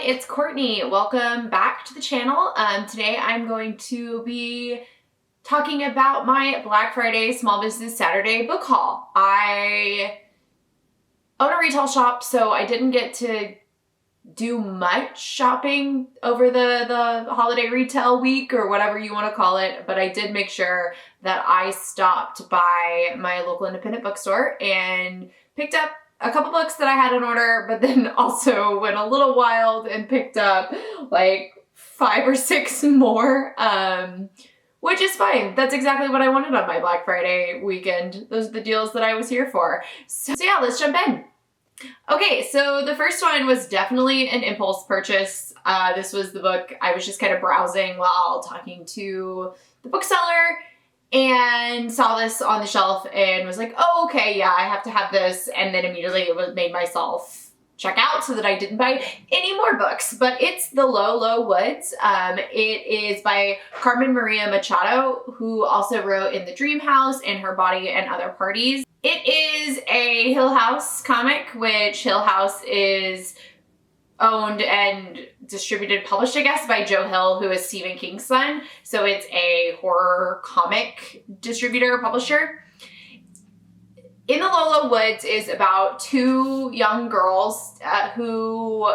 it's Courtney. Welcome back to the channel. Today I'm going to be talking about my Black Friday Small Business Saturday book haul. I own a retail shop, so I didn't get to do much shopping over the holiday retail week or whatever you want to call it, but I did make sure that I stopped by my local independent bookstore and picked up a couple books that I had in order, but then also went a little wild and picked up like 5 or 6 more, which is fine. That's exactly what I wanted on my Black Friday weekend. Those are the deals that I was here for. So yeah, let's jump in. Okay, so the first one was definitely an impulse purchase. This was the book I was just kind of browsing while talking to the bookseller and saw this on the shelf and was like, oh, okay, yeah, I have to have this. And then immediately made myself check out so that I didn't buy any more books. But it's the Lolo Woods. It is by Carmen Machado, who also wrote In the Dream House and Her Body and Other Parties. It is a Hill House comic, which Hill House is owned and distributed, published, I guess, by Joe Hill, who is Stephen King's son. So it's a horror comic distributor, publisher. In the Lolo Woods is about 2 young girls who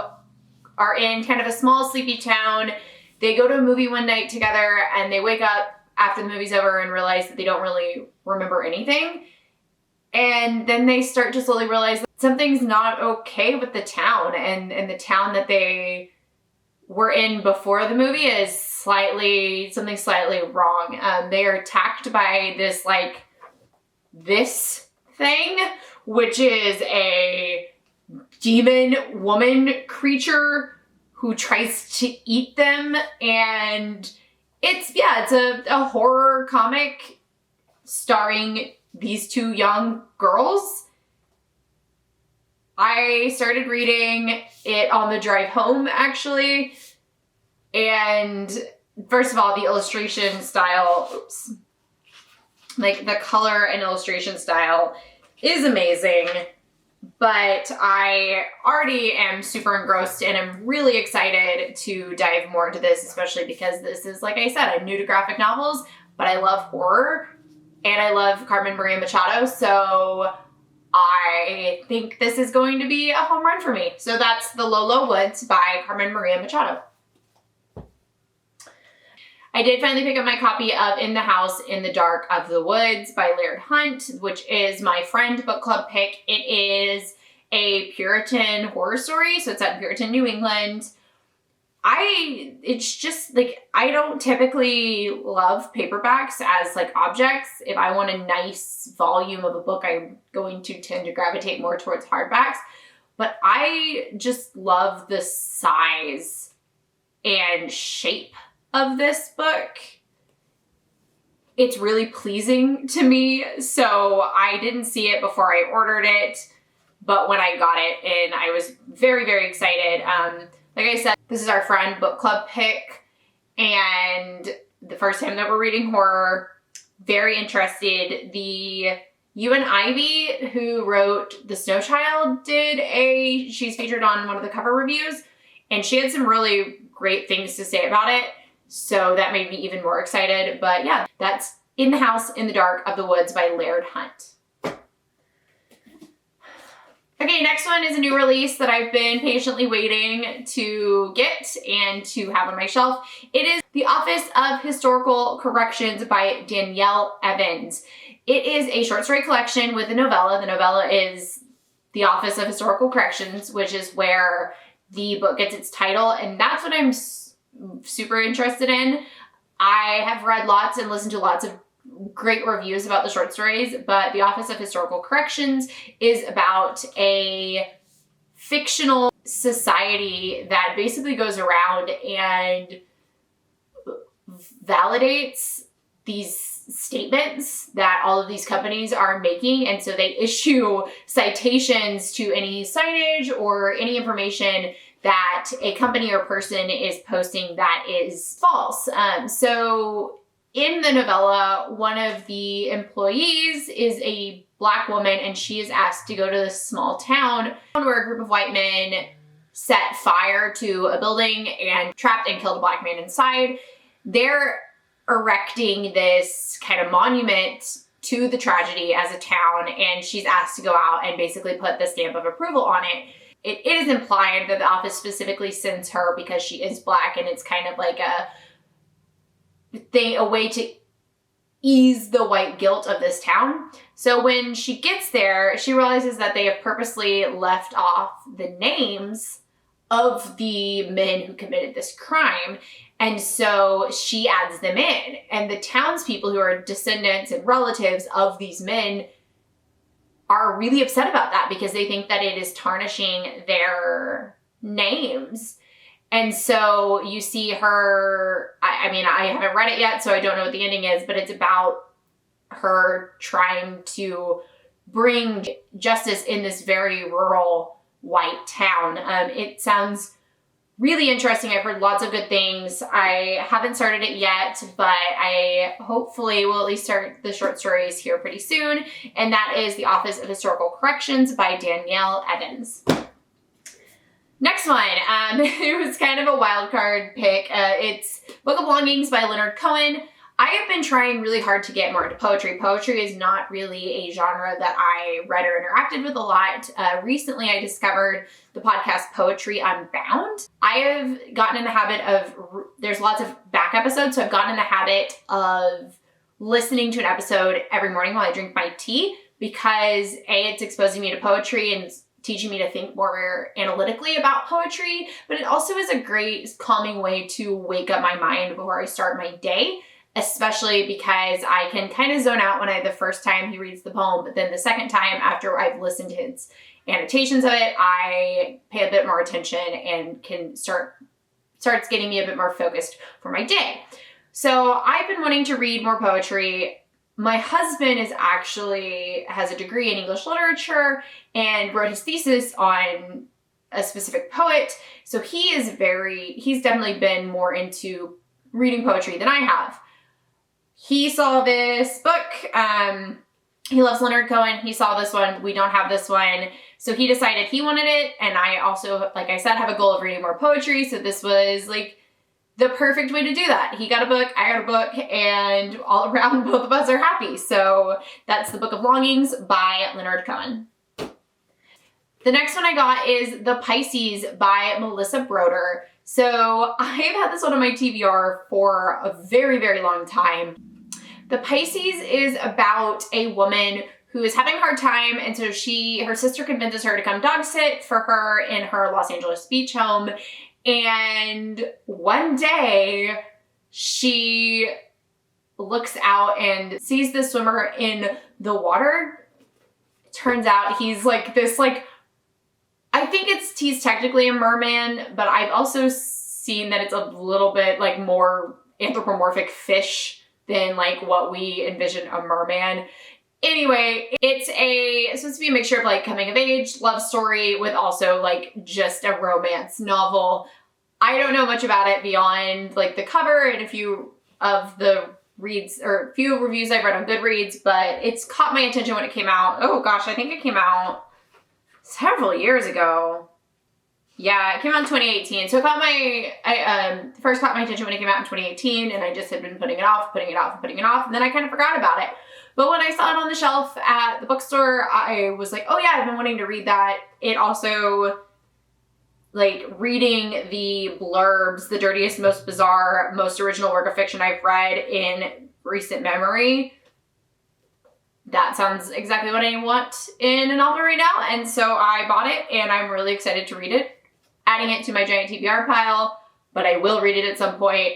are in kind of a small, sleepy town. They go to a movie one night together and they wake up after the movie's over and realize that they don't really remember anything. And then they start to slowly realize that something's not okay with the town, and the town that they were in before the movie is something slightly wrong. They are attacked by this thing, which is a demon woman creature who tries to eat them. And it's a horror comic starring these 2 young girls. I started reading it on the drive home, actually. And first of all, the illustration style, like the color and illustration style is amazing. But I already am super engrossed and I'm really excited to dive more into this, especially because this is, like I said, I'm new to graphic novels, but I love horror. And I love Carmen Machado, so I think this is going to be a home run for me. So that's the Lolo Woods by Carmen Machado. I did finally pick up my copy of In the House in the Dark of the Woods by Laird, which is my friend book club pick. It is a Puritan horror story, so it's set in Puritan New England. It's just like, I don't typically love paperbacks as like objects. If I want a nice volume of a book, I'm going to tend to gravitate more towards hardbacks. But I just love the size and shape of this book. It's really pleasing to me. So I didn't see it before I ordered it, but when I got it and I was very, very excited. Like I said, this is our friend book club pick, and the first time that we're reading horror, very interested. You and Ivy, who wrote The Snow Child, she's featured on one of the cover reviews, and she had some really great things to say about it, so that made me even more excited. But yeah, that's In the House in the Dark of the Woods by Laird. Okay, next one is a new release that I've been patiently waiting to get and to have on my shelf. It is The Office of Historical Corrections by Danielle Evans. It is a short story collection with a novella. The novella is The Office of Historical Corrections, which is where the book gets its title, and that's what I'm super interested in. I have read lots and listened to lots of great reviews about the short stories, but The Office of Historical Corrections is about a fictional society that basically goes around and validates these statements that all of these companies are making. And so they issue citations to any signage or any information that a company or person is posting that is false. So in the novella, one of the employees is a Black woman, and she is asked to go to this small town where a group of white men set fire to a building and trapped and killed a black man inside. They're erecting this kind of monument to the tragedy as a town, and she's asked to go out and basically put the stamp of approval on it. It is implied that the office specifically sends her because she is black, and it's kind of like a way to ease the white guilt of this town. So when she gets there, she realizes that they have purposely left off the names of the men who committed this crime. And so she adds them in. And the townspeople who are descendants and relatives of these men are really upset about that because they think that it is tarnishing their names. And so you see her, I mean, I haven't read it yet, so I don't know what the ending is, but it's about her trying to bring justice in this very rural white town. It sounds really interesting. I've heard lots of good things. I haven't started it yet, but I hopefully will at least start the short stories here pretty soon. And that is The Office of Historical Corrections by Danielle Evans. Next one, it was kind of a wild card pick. It's Book of Longings by Leonard Cohen. I have been trying really hard to get more into poetry. Poetry is not really a genre that I read or interacted with a lot. Recently, I discovered the podcast Poetry Unbound. I have gotten in the habit of, there's lots of back episodes, so I've gotten in the habit of listening to an episode every morning while I drink my tea because A, it's exposing me to poetry and teaching me to think more analytically about poetry, but it also is a great calming way to wake up my mind before I start my day, especially because I can kind of zone out when the first time he reads the poem, but then the second time after I've listened to his annotations of it, I pay a bit more attention and can starts getting me a bit more focused for my day. So I've been wanting to read more poetry. My husband has a degree in English literature and wrote his thesis on a specific poet. So he's definitely been more into reading poetry than I have. He saw this book. He loves Leonard Cohen. He saw this one. We don't have this one. So he decided he wanted it. And I also, like I said, have a goal of reading more poetry. So this was like the perfect way to do that. He got a book, I got a book, and all around both of us are happy. So that's The Book of Longings by Leonard Cohen. The next one I got is The Pisces by Melissa Broder. So I've had this one on my TBR for a very, very long time. The Pisces is about a woman who is having a hard time, and so her sister convinces her to come dog sit for her in her Los Angeles beach home. And one day she looks out and sees the swimmer in the water. It turns out he's like this, like, I think he's technically a merman, but I've also seen that it's a little bit like more anthropomorphic fish than like what we envision a merman. Anyway, it's supposed to be a mixture of like coming of age, love story with also like just a romance novel. I don't know much about it beyond like the cover and a few of the reads or a few reviews I've read on Goodreads, but it's caught my attention when it came out. Oh gosh, I think it came out several years ago. Yeah, it came out in 2018. So it first caught my attention when it came out in 2018, and I just had been putting it off, and then I kind of forgot about it. But when I saw it on the shelf at the bookstore, I was like, oh yeah, I've been wanting to read that. It also, like, reading the blurbs, the dirtiest, most bizarre, most original work of fiction I've read in recent memory, that sounds exactly what I want in a novel right now. And so I bought it, and I'm really excited to read it. Adding it to my giant TBR pile, but I will read it at some point.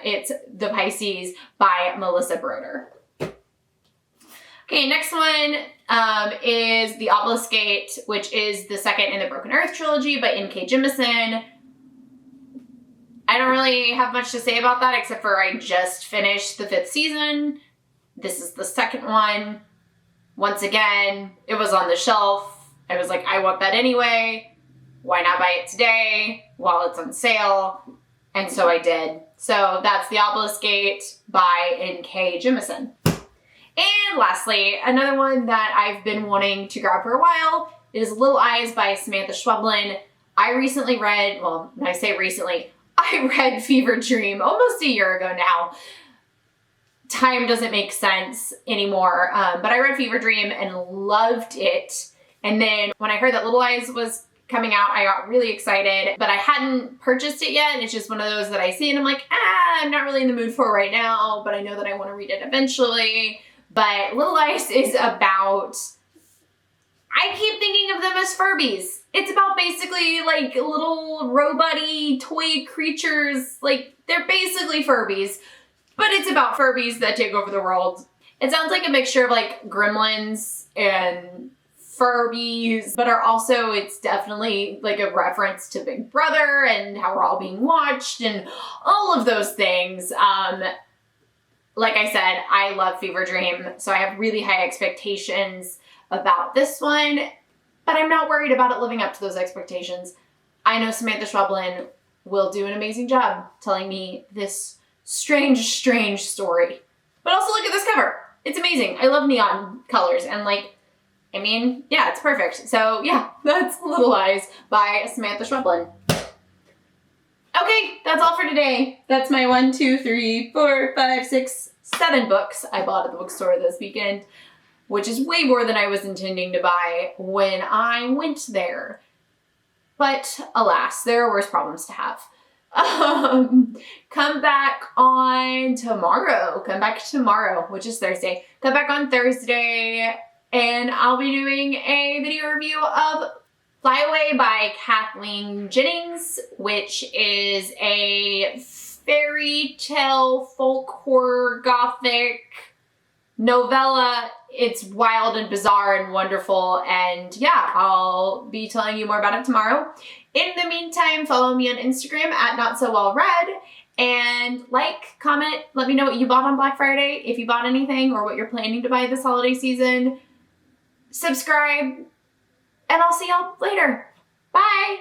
It's The Pisces by Melissa Broder. Okay, next one is The Oblast Gate, which is the second in the Broken Earth trilogy by N.K. Jemisin. I don't really have much to say about that except for I just finished the 5th season. This is the second one. Once again, it was on the shelf. I was like, I want that anyway. Why not buy it today while it's on sale? And so I did. So that's The Oblast Gate by N.K. Jemisin. And lastly, another one that I've been wanting to grab for a while is Little Eyes by Samantha Schweblin. I recently read, well, when I say recently, I read Fever Dream almost a year ago now. Time doesn't make sense anymore, but I read Fever Dream and loved it. And then when I heard that Little Eyes was coming out, I got really excited, but I hadn't purchased it yet. And it's just one of those that I see and I'm like, I'm not really in the mood for right now, but I know that I want to read it eventually. But Little Eyes is about, I keep thinking of them as Furbies. It's about basically like little robot-y toy creatures. Like, they're basically Furbies, but it's about Furbies that take over the world. It sounds like a mixture of like Gremlins and Furbies, but it's definitely like a reference to Big Brother and how we're all being watched and all of those things. Like I said, I love Fever Dream, so I have really high expectations about this one, but I'm not worried about it living up to those expectations. I know Samantha Schweblin will do an amazing job telling me this strange story. But also look at this cover. It's amazing. I love neon colors and yeah, it's perfect. So yeah, that's Little Eyes by Samantha Schweblin. Okay, that's all for today. That's my 1, 2, 3, 4, 5, 6, 7 books I bought at the bookstore this weekend, which is way more than I was intending to buy when I went there. But alas, there are worse problems to have. Come back on tomorrow. Come back tomorrow, which is Thursday. Come back on Thursday, and I'll be doing a video review of Fly Away by Kathleen Jennings, which is a fairy tale, folk horror, gothic novella. It's wild and bizarre and wonderful, and yeah, I'll be telling you more about it tomorrow. In the meantime, follow me on Instagram at NotSoWellRead, and comment, let me know what you bought on Black Friday, if you bought anything, or what you're planning to buy this holiday season. Subscribe, and I'll see y'all later. Bye!